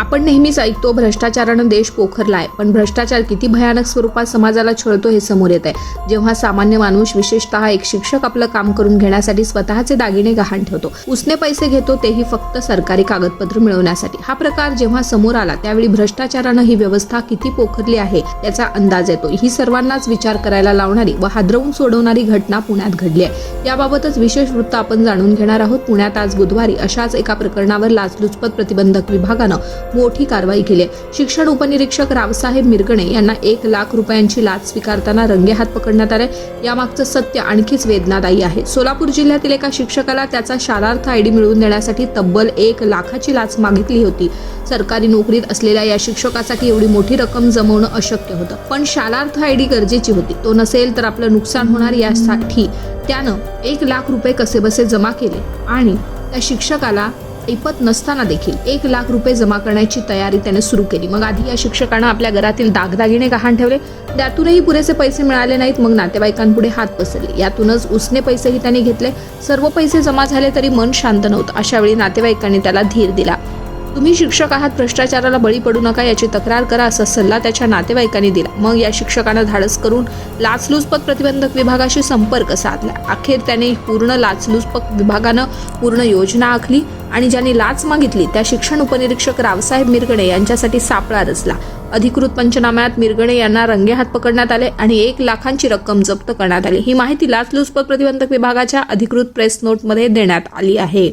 आपण नेहमीच ऐकतो भ्रष्टाचारानं देश पोखरलाय, पण भ्रष्टाचार किती भयानक स्वरूपात समाजाला छळतो हे समोर येत आहे। जेव्हा सामान्य माणूस, विशेषतः एक शिक्षक, आपलं काम करून घेण्यासाठी स्वतःचे दागिने गहाण ठेवतो, उसने पैसे घेतो, तेही फक्त सरकारी कागदपत्र मिळवण्यासाठी। हा प्रकार जेव्हा समोर आला त्यावेळी भ्रष्टाचारानं ही व्यवस्था किती पोखरली आहे याचा अंदाज येतो। ही सर्वांनाच विचार करायला लावणारी व हादरवून सोडवणारी घटना पुण्यात घडली आहे। याबाबतच विशेष वृत्त आपण जाणून घेणार आहोत। पुण्यात आज बुधवारी अशाच एका प्रकरणावर लाचलुचपत प्रतिबंधक विभागानं मोठी कारवाई केली आहे। शिक्षण उपनिरीक्षक रावसाहेब मिरगणे यांना 1 लाख रुपयांची लाच स्वीकारताना रंगेहात पकडण्यात आले। यामागचं सत्य आणखीच वेदनादायी आहे। सोलापूर जिल्ह्यातील एका शिक्षकाला त्याचा शालार्थ आयडी मिळवून देण्यासाठी तब्बल 1 लाखाची लाच मागितली होती। सरकारी नोकरीत असलेल्या या शिक्षकासाठी एवढी मोठी रक्कम जमवणं अशक्य होतं, पण शालार्थ आयडी गरजेची होती। तो नसेल तर आपलं नुकसान होणार यासाठी त्यानं 1 लाख रुपये कसेबसे जमा केले आणि त्या शिक्षकाला ऐपत नसताना देखील 1 लाख रुपये जमा करण्याची तयारी त्याने सुरू केली। मग आधी या शिक्षकानं आपल्या घरातील दागदागिने गहाण ठेवले, त्यातूनही पुरेसे पैसे मिळाले नाहीत। मग नातेवाईकांपुढे हात पसरले, यातूनच उसने पैसेही त्याने घेतले। सर्व पैसे जमा झाले तरी मन शांत नव्हतं। अशा वेळी नातेवाईकांनी त्याला धीर दिला। तुम्ही शिक्षक आहात, भ्रष्टाचाराला बळी पडू नका, याची तक्रार करा, असा सल्ला त्याच्या नातेवाईकांनी दिला। मग या शिक्षकानं धाडस करून लाचलुचपत प्रतिबंधक विभागाशी संपर्क साधला। अखेर त्याने पूर्ण लाचलुचपत विभागानं पूर्ण योजना आखली आणि ज्यांनी लाच मागितली त्या शिक्षण उपनिरीक्षक रावसाहेब मिरगणे यांच्यासाठी सापळा रचला। अधिकृत पंचनाम्यात मिरगणे यांना रंगेहात पकडण्यात आले आणि 1 लाखांची रक्कम जप्त करण्यात आली। ही माहिती लाचलुचपत प्रतिबंधक विभागाच्या अधिकृत प्रेस नोटमध्ये देण्यात आली आहे।